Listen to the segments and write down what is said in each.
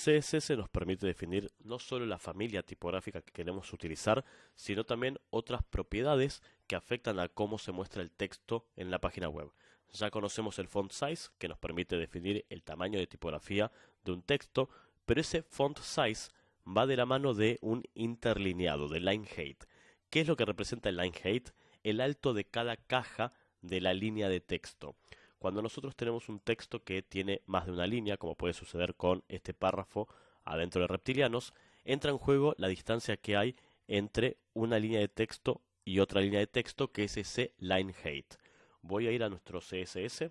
CSS nos permite definir no solo la familia tipográfica que queremos utilizar, sino también otras propiedades que afectan a cómo se muestra el texto en la página web. Ya conocemos el font size, que nos permite definir el tamaño de tipografía de un texto, pero ese font size va de la mano de un interlineado, de line height. ¿Qué es lo que representa el line height? El alto de cada caja de la línea de texto. Cuando nosotros tenemos un texto que tiene más de una línea, como puede suceder con este párrafo adentro de Reptilianos, entra en juego la distancia que hay entre una línea de texto y otra línea de texto, que es ese line height. Voy a ir a nuestro CSS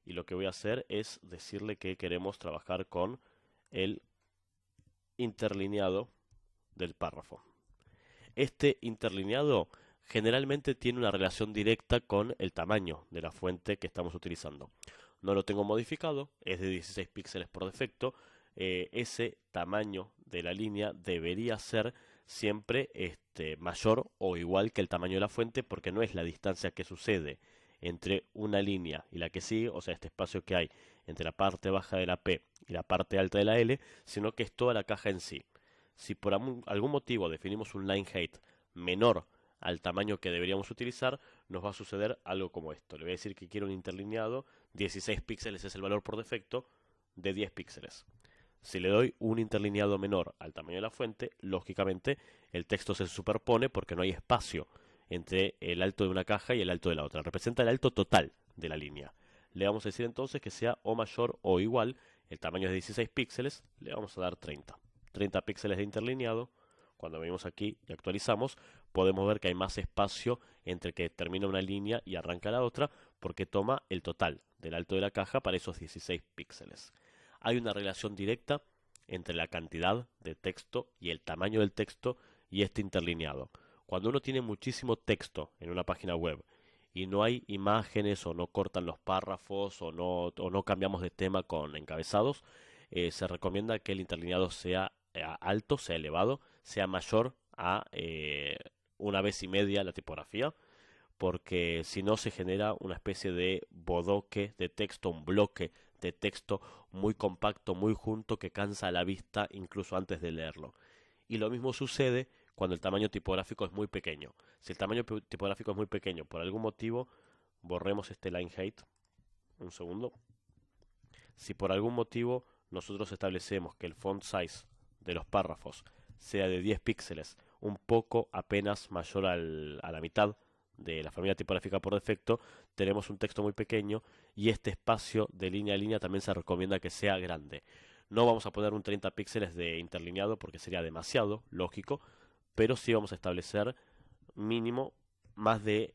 y lo que voy a hacer es decirle que queremos trabajar con el interlineado del párrafo. Este interlineado generalmente tiene una relación directa con el tamaño de la fuente que estamos utilizando. No lo tengo modificado, es de 16 píxeles por defecto. Ese tamaño de la línea debería ser siempre mayor o igual que el tamaño de la fuente, porque no es la distancia que sucede entre una línea y la que sigue, o sea, este espacio que hay entre la parte baja de la P y la parte alta de la L, sino que es toda la caja en sí. Si por algún motivo definimos un line height menor al tamaño que deberíamos utilizar, nos va a suceder algo como esto. Le voy a decir que quiero un interlineado, 16 píxeles es el valor por defecto, de 10 píxeles. Si le doy un interlineado menor al tamaño de la fuente, lógicamente el texto se superpone porque no hay espacio entre el alto de una caja y el alto de la otra. Representa el alto total de la línea. Le vamos a decir entonces que sea o mayor o igual, el tamaño es de 16 píxeles, le vamos a dar 30. 30 píxeles de interlineado. Cuando venimos aquí y actualizamos, podemos ver que hay más espacio entre que termina una línea y arranca la otra, porque toma el total del alto de la caja para esos 16 píxeles. Hay una relación directa entre la cantidad de texto y el tamaño del texto y este interlineado. Cuando uno tiene muchísimo texto en una página web y no hay imágenes o no cortan los párrafos o no cambiamos de tema con encabezados, se recomienda que el interlineado sea alto, sea elevado, sea mayor a 1,5 veces la tipografía, porque si no se genera una especie de bodoque de texto, un bloque de texto muy compacto, muy junto, que cansa a la vista incluso antes de leerlo. Y lo mismo sucede cuando el tamaño tipográfico es muy pequeño. Si el tamaño tipográfico es muy pequeño, por algún motivo, borremos este line height, un segundo. Si por algún motivo nosotros establecemos que el font size de los párrafos sea de 10 píxeles, un poco apenas mayor a la mitad de la familia tipográfica por defecto, tenemos un texto muy pequeño y este espacio de línea a línea también se recomienda que sea grande. No vamos a poner un 30 píxeles de interlineado porque sería demasiado, lógico, pero sí vamos a establecer mínimo más de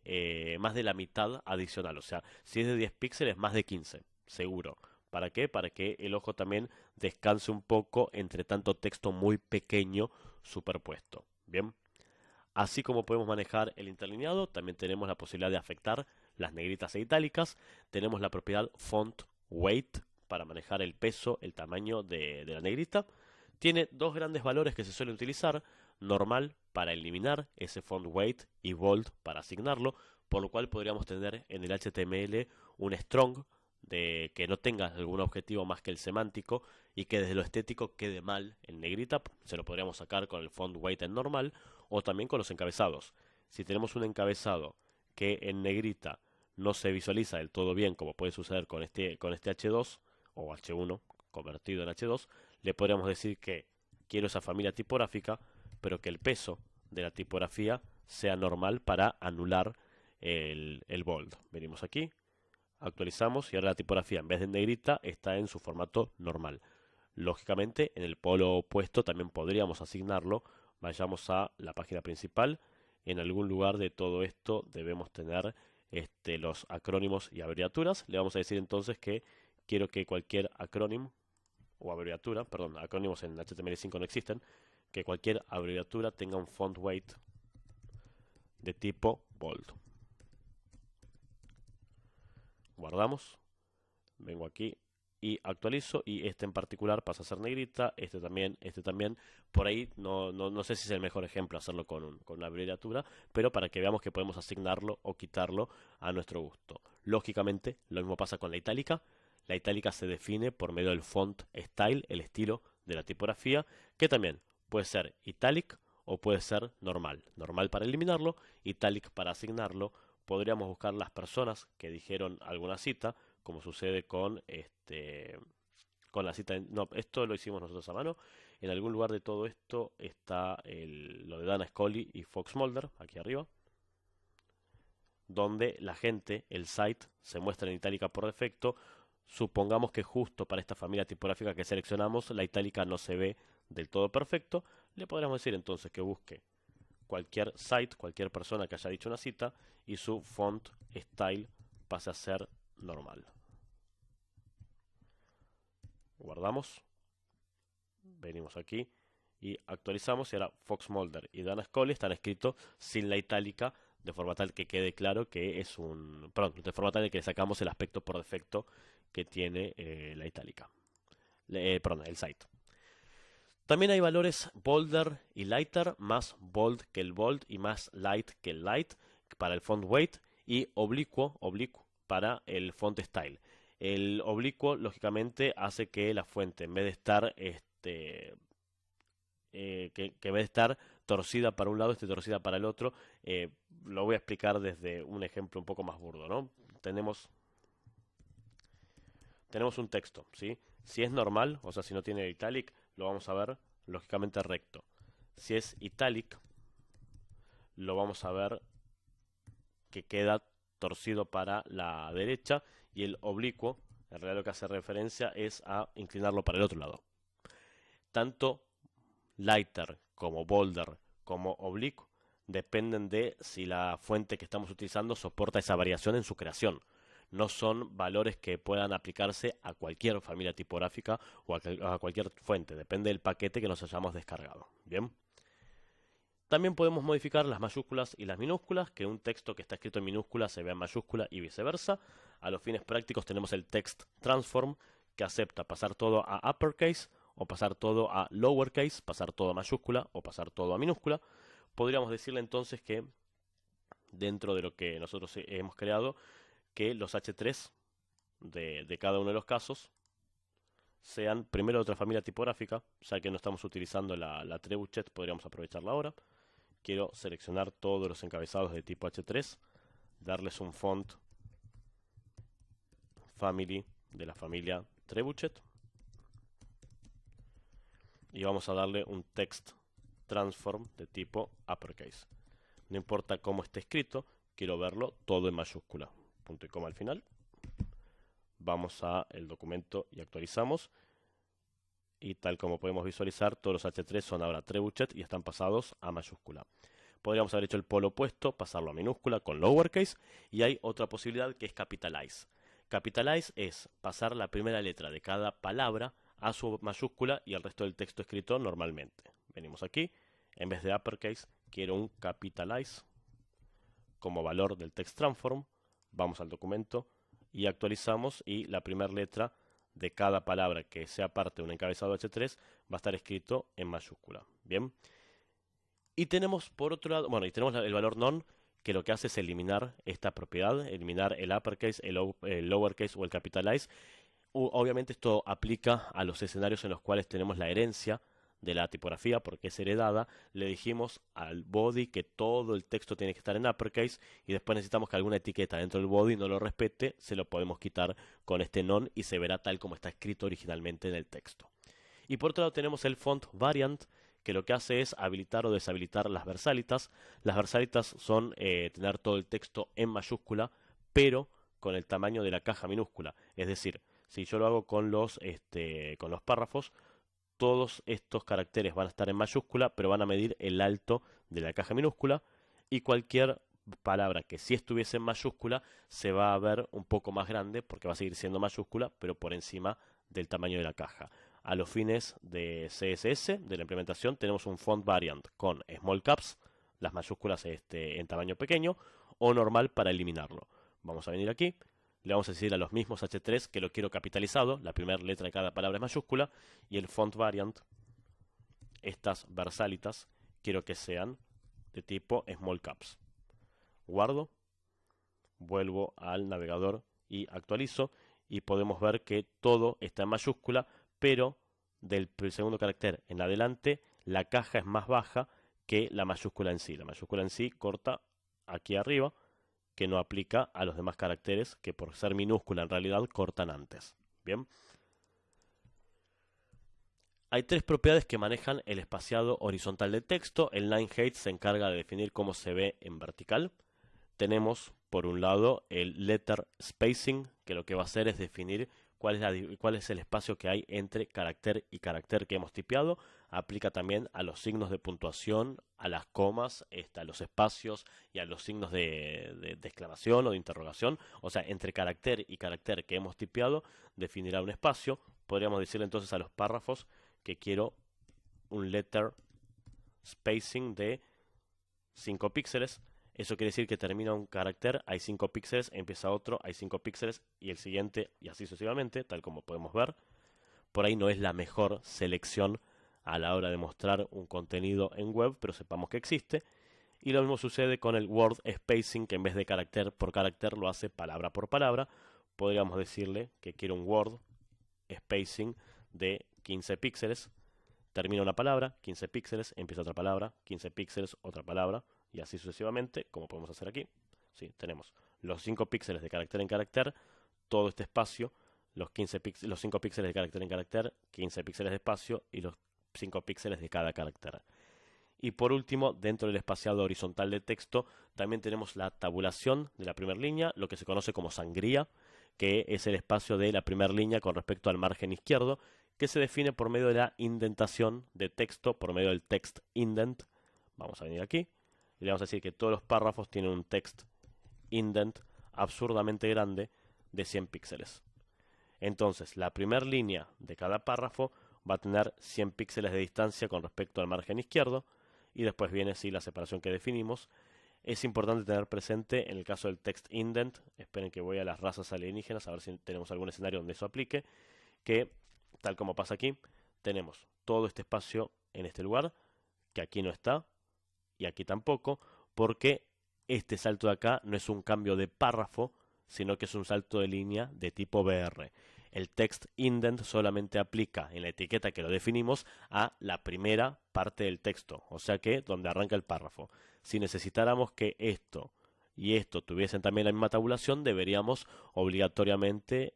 la mitad adicional. O sea, si es de 10 píxeles, más de 15, seguro. ¿Para qué? Para que el ojo también descanse un poco entre tanto texto muy pequeño superpuesto. Bien. Así como podemos manejar el interlineado, también tenemos la posibilidad de afectar las negritas e itálicas. Tenemos la propiedad font weight para manejar el peso, el tamaño de la negrita. Tiene dos grandes valores que se suelen utilizar: normal para eliminar ese font weight y bold para asignarlo, por lo cual podríamos tener en el HTML un strong de que no tenga algún objetivo más que el semántico y que desde lo estético quede mal en negrita. Se lo podríamos sacar con el font weight en normal, o también con los encabezados. Si tenemos un encabezado que en negrita no se visualiza del todo bien, como puede suceder con este H2 o H1 convertido en H2, le podríamos decir que quiero esa familia tipográfica, pero que el peso de la tipografía sea normal para anular el bold. Venimos aquí, actualizamos y ahora la tipografía, en vez de en negrita, está en su formato normal. Lógicamente, en el polo opuesto también podríamos asignarlo. Vayamos a la página principal. En algún lugar de todo esto debemos tener los acrónimos y abreviaturas. Le vamos a decir entonces que quiero que cualquier acrónimo o abreviatura, perdón, acrónimos en HTML5 no existen, que cualquier abreviatura tenga un font weight de tipo bold. Guardamos, vengo aquí y actualizo, y este en particular pasa a ser negrita, este también. Por ahí no sé si es el mejor ejemplo hacerlo con una abreviatura, pero para que veamos que podemos asignarlo o quitarlo a nuestro gusto. Lógicamente, lo mismo pasa con la itálica. La itálica se define por medio del font style, el estilo de la tipografía, que también puede ser italic o puede ser normal. Normal para eliminarlo, italic para asignarlo. Podríamos buscar las personas que dijeron alguna cita, como sucede con la cita. No, esto lo hicimos nosotros a mano. En algún lugar de todo esto está lo de Dana Scully y Fox Mulder, aquí arriba, donde la gente, el site, se muestra en itálica por defecto. Supongamos que justo para esta familia tipográfica que seleccionamos, la itálica no se ve del todo perfecto. Le podríamos decir entonces que busque cualquier site, cualquier persona que haya dicho una cita, y su font style pase a ser normal. Guardamos, venimos aquí y actualizamos, y ahora Fox Mulder y Dana Scully están escritos sin la itálica, de forma tal que quede claro que es un... Perdón, de forma tal que le sacamos el aspecto por defecto que tiene la itálica. Perdón, el site. También hay valores bolder y lighter, más bold que el bold y más light que el light para el font weight, y oblicuo para el font style. El oblicuo, lógicamente, hace que la fuente, en vez de estar que en vez de estar torcida para un lado, esté torcida para el otro. Lo voy a explicar desde un ejemplo un poco más burdo, ¿no? Tenemos un texto, ¿sí? Si es normal, o sea, si no tiene italic, lo vamos a ver lógicamente recto. Si es italic, lo vamos a ver que queda torcido para la derecha, y el oblicuo, en realidad lo que hace referencia es a inclinarlo para el otro lado. Tanto lighter como bolder como oblicuo dependen de si la fuente que estamos utilizando soporta esa variación en su creación. No son valores que puedan aplicarse a cualquier familia tipográfica o a cualquier fuente, depende del paquete que nos hayamos descargado. Bien. También podemos modificar las mayúsculas y las minúsculas, que un texto que está escrito en minúscula se vea en mayúscula y viceversa. A los fines prácticos tenemos el text transform, que acepta pasar todo a uppercase o pasar todo a lowercase, pasar todo a mayúscula o pasar todo a minúscula. Podríamos decirle entonces que dentro de lo que nosotros hemos creado, que los H3 de cada uno de los casos sean primero de otra familia tipográfica, ya que no estamos utilizando la trebuchet, podríamos aprovecharla ahora. Quiero seleccionar todos los encabezados de tipo H3, darles un font family de la familia trebuchet, y vamos a darle un text transform de tipo uppercase. No importa cómo esté escrito, quiero verlo todo en mayúscula. Punto y coma al final. Vamos a el documento y actualizamos. Y tal como podemos visualizar, todos los H3 son ahora trebuchet y están pasados a mayúscula. Podríamos haber hecho el polo opuesto, pasarlo a minúscula con lowercase, y hay otra posibilidad que es capitalize. Capitalize es pasar la primera letra de cada palabra a su mayúscula y el resto del texto escrito normalmente. Venimos aquí, en vez de uppercase, quiero un capitalize como valor del text transform. Vamos al documento y actualizamos, y la primera letra de cada palabra que sea parte de un encabezado H3 va a estar escrito en mayúscula. Bien. Y tenemos por otro lado, bueno, y tenemos el valor none, que lo que hace es eliminar esta propiedad, eliminar el uppercase, el lowercase o el capitalize. Obviamente esto aplica a los escenarios en los cuales tenemos la herencia de la tipografía porque es heredada. Le dijimos al body que todo el texto tiene que estar en uppercase, y después necesitamos que alguna etiqueta dentro del body no lo respete, se lo podemos quitar con este none y se verá tal como está escrito originalmente en el texto. Y por otro lado tenemos el font variant, que lo que hace es habilitar o deshabilitar las versalitas. Las versalitas son tener todo el texto en mayúscula, pero con el tamaño de la caja minúscula. Es decir, si yo lo hago con los párrafos, todos estos caracteres van a estar en mayúscula, pero van a medir el alto de la caja minúscula, y cualquier palabra que si estuviese en mayúscula se va a ver un poco más grande porque va a seguir siendo mayúscula, pero por encima del tamaño de la caja. A los fines de CSS, de la implementación, tenemos un font variant con small caps, las mayúsculas en tamaño pequeño, o normal para eliminarlo. Vamos a venir aquí, le vamos a decir a los mismos H3 que lo quiero capitalizado, la primera letra de cada palabra es mayúscula, y el font variant, estas versalitas, quiero que sean de tipo small caps. Guardo, vuelvo al navegador y actualizo, y podemos ver que todo está en mayúscula, pero del segundo carácter en adelante la caja es más baja que la mayúscula en sí. La mayúscula en sí corta aquí arriba, que no aplica a los demás caracteres que por ser minúscula en realidad cortan antes. Bien. Hay tres propiedades que manejan el espaciado horizontal del texto. El line-height se encarga de definir cómo se ve en vertical. Tenemos, por un lado, el letter spacing, que lo que va a hacer es definir cuál es el espacio que hay entre carácter y carácter que hemos tipeado. Aplica también a los signos de puntuación, a las comas, a los espacios y a los signos de exclamación o de interrogación. O sea, entre carácter y carácter que hemos tipeado, definirá un espacio. Podríamos decirle entonces a los párrafos que quiero un letter spacing de 5 píxeles. Eso quiere decir que termina un carácter, hay 5 píxeles, empieza otro, hay 5 píxeles y el siguiente y así sucesivamente, tal como podemos ver. Por ahí no es la mejor selección a la hora de mostrar un contenido en web, pero sepamos que existe. Y lo mismo sucede con el word spacing, que en vez de carácter por carácter lo hace palabra por palabra. Podríamos decirle que quiero un word spacing de 15 píxeles. Termina una palabra, 15 píxeles, empieza otra palabra, 15 píxeles, otra palabra, y así sucesivamente, como podemos hacer aquí. Sí, tenemos los 5 píxeles de carácter en carácter, todo este espacio, los 5 píxeles de carácter en carácter, 15 píxeles de espacio y los 5 píxeles de cada carácter. Y por último, dentro del espaciado horizontal de texto, también tenemos la tabulación de la primera línea, lo que se conoce como sangría, que es el espacio de la primera línea con respecto al margen izquierdo, que se define por medio de la indentación de texto, por medio del text indent. Vamos a venir aquí y le vamos a decir que todos los párrafos tienen un text indent absurdamente grande de 100 píxeles. Entonces, la primera línea de cada párrafo va a tener 100 píxeles de distancia con respecto al margen izquierdo, y después viene sí la separación que definimos. Es importante tener presente en el caso del text indent, esperen que voy a las razas alienígenas a ver si tenemos algún escenario donde eso aplique, que tal como pasa aquí, tenemos todo este espacio en este lugar, que aquí no está, y aquí tampoco, porque este salto de acá no es un cambio de párrafo, sino que es un salto de línea de tipo BR. El text indent solamente aplica en la etiqueta que lo definimos a la primera parte del texto, o sea que donde arranca el párrafo. Si necesitáramos que esto y esto tuviesen también la misma tabulación, deberíamos obligatoriamente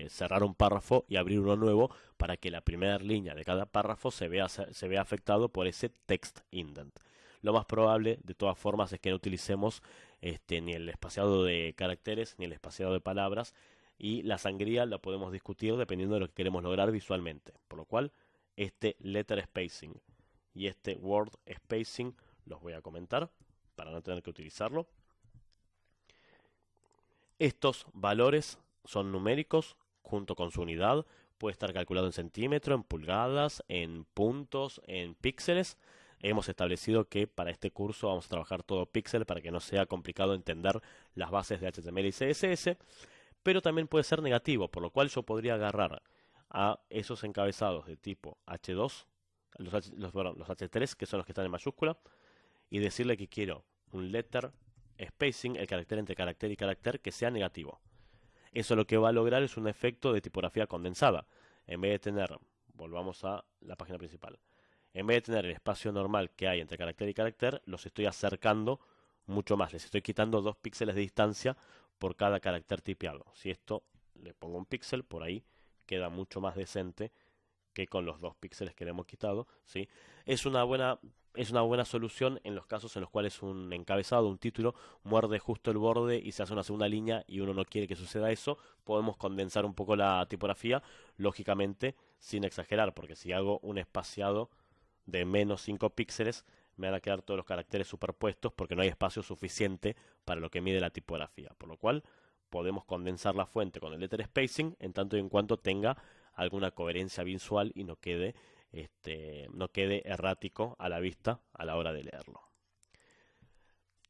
cerrar un párrafo y abrir uno nuevo para que la primera línea de cada párrafo se vea afectado por ese text indent. Lo más probable, de todas formas, es que no utilicemos ni el espaciado de caracteres ni el espaciado de palabras, y la sangría la podemos discutir dependiendo de lo que queremos lograr visualmente. Por lo cual, este letter spacing y este word spacing los voy a comentar para no tener que utilizarlo. Estos valores son numéricos junto con su unidad. Puede estar calculado en centímetros, en pulgadas, en puntos, en píxeles. Hemos establecido que para este curso vamos a trabajar todo píxel para que no sea complicado entender las bases de HTML y CSS, pero también puede ser negativo, por lo cual yo podría agarrar a esos encabezados de tipo H2, los H3, que son los que están en mayúscula, y decirle que quiero un letter spacing, el carácter entre carácter y carácter, que sea negativo. Eso lo que va a lograr es un efecto de tipografía condensada. En vez de tener, volvamos a la página principal, en vez de tener el espacio normal que hay entre carácter y carácter, los estoy acercando mucho más. Les estoy quitando 2 píxeles de distancia por cada carácter tipeado. Si esto le pongo un píxel, por ahí queda mucho más decente que con los 2 píxeles que le hemos quitado, ¿sí? Es una buena solución en los casos en los cuales un encabezado, un título, muerde justo el borde y se hace una segunda línea y uno no quiere que suceda eso. Podemos condensar un poco la tipografía, lógicamente sin exagerar, porque si hago un espaciado de menos 5 píxeles, me van a quedar todos los caracteres superpuestos porque no hay espacio suficiente para lo que mide la tipografía. Por lo cual, podemos condensar la fuente con el letter spacing en tanto y en cuanto tenga alguna coherencia visual y no quede errático a la vista a la hora de leerlo.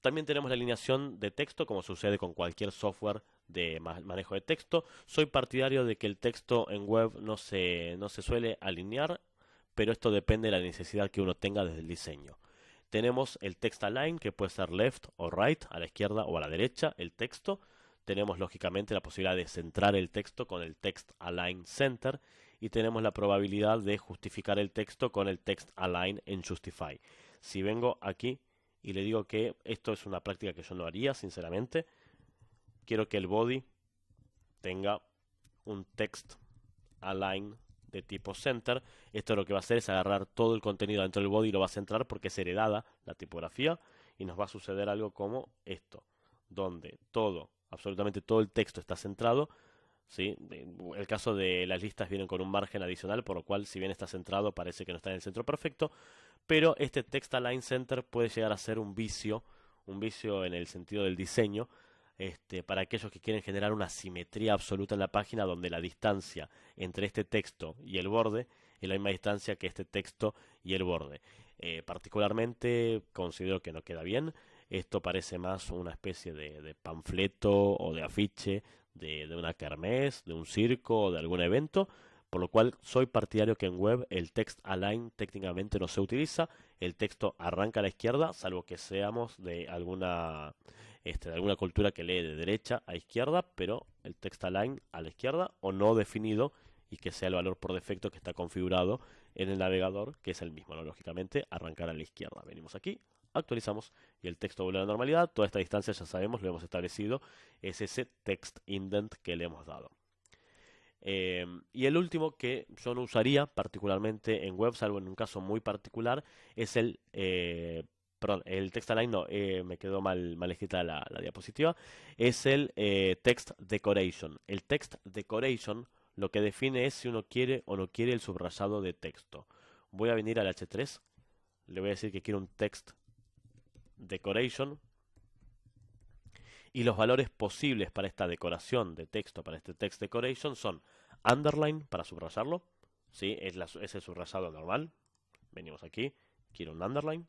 También tenemos la alineación de texto, como sucede con cualquier software de manejo de texto. Soy partidario de que el texto en web no se suele alinear, pero esto depende de la necesidad que uno tenga desde el diseño. Tenemos el text align, que puede ser left o right, a la izquierda o a la derecha, el texto. tenemos lógicamente la posibilidad de centrar el texto con el Text Align Center y tenemos la probabilidad de justificar el texto con el Text Align en Justify. Si vengo aquí y le digo que esto es una práctica que yo no haría, sinceramente, quiero que el body tenga un Text Align de tipo center. Esto lo que va a hacer es agarrar todo el contenido dentro del body y lo va a centrar porque es heredada la tipografía y nos va a suceder algo como esto, donde absolutamente todo el texto está centrado. ¿Sí? El caso de las listas vienen con un margen adicional, por lo cual si bien está centrado parece que no está en el centro perfecto, pero este Text Align Center puede llegar a ser un vicio en el sentido del diseño, para aquellos que quieren generar una simetría absoluta en la página donde la distancia entre este texto y el borde es la misma distancia que este texto y el borde. Particularmente considero que no queda bien. Esto parece más una especie de panfleto o de afiche de una kermés, de un circo o de algún evento, por lo cual soy partidario que en web el text align técnicamente no se utiliza, el texto arranca a la izquierda, salvo que seamos de alguna cultura que lee de derecha a izquierda, pero el text align a la izquierda o no definido y que sea el valor por defecto que está configurado en el navegador, que es el mismo, ¿no? Lógicamente, arrancar a la izquierda. Venimos aquí, actualizamos y el texto vuelve a la normalidad. Toda esta distancia ya sabemos, lo hemos establecido, es ese text indent que le hemos dado. Y el último que yo no usaría particularmente en web, salvo en un caso muy particular, es el text align, no, me quedó mal escrita la diapositiva, es el text decoration. El text decoration lo que define es si uno quiere o no quiere el subrayado de texto. Voy a venir al H3, le voy a decir que quiero un text decoration y los valores posibles para esta decoración de texto, para este text decoration, son underline para subrayarlo, ¿sí? Es el subrayado normal. Venimos aquí, quiero un underline.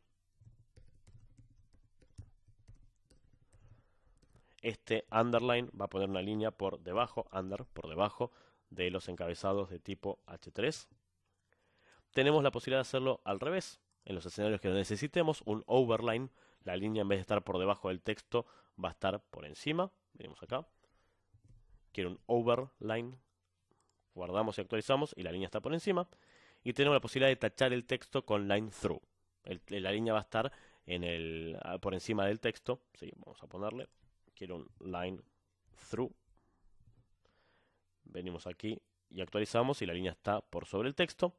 Este underline va a poner una línea por debajo, por debajo de los encabezados de tipo H3. Tenemos la posibilidad de hacerlo al revés. En los escenarios que necesitemos, un overline, la línea en vez de estar por debajo del texto va a estar por encima. Venimos acá. Quiero un overline. Guardamos y actualizamos y la línea está por encima. Y tenemos la posibilidad de tachar el texto con line through. La línea va a estar por encima del texto. Sí, vamos a ponerle. Quiero un line through. Venimos aquí y actualizamos y la línea está por sobre el texto.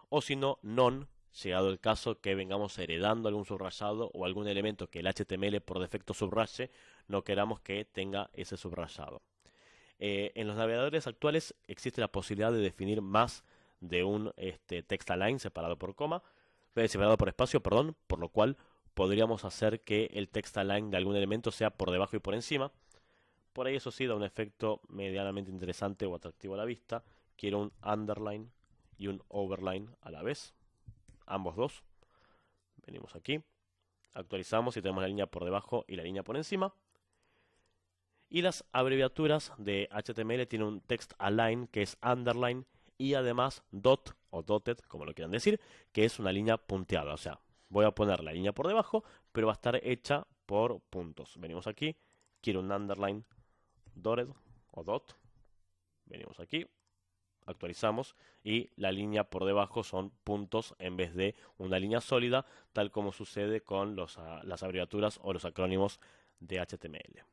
O si no, none, llegado el caso que vengamos heredando algún subrayado o algún elemento que el HTML por defecto subraye, no queramos que tenga ese subrayado. En los navegadores actuales existe la posibilidad de definir más de un text align separado por espacio, por lo cual podríamos hacer que el text align de algún elemento sea por debajo y por encima. Por ahí eso sí da un efecto medianamente interesante o atractivo a la vista. Quiero un underline y un overline a la vez, ambos dos. Venimos aquí, actualizamos y tenemos la línea por debajo y la línea por encima. Y las abreviaturas de HTML tienen un text align que es underline y además dot o dotted, como lo quieran decir, que es una línea punteada. O sea, voy a poner la línea por debajo, pero va a estar hecha por puntos. Venimos aquí, quiero un underline dotted o dot. Venimos aquí, actualizamos y la línea por debajo son puntos en vez de una línea sólida, tal como sucede con las abreviaturas o los acrónimos de HTML.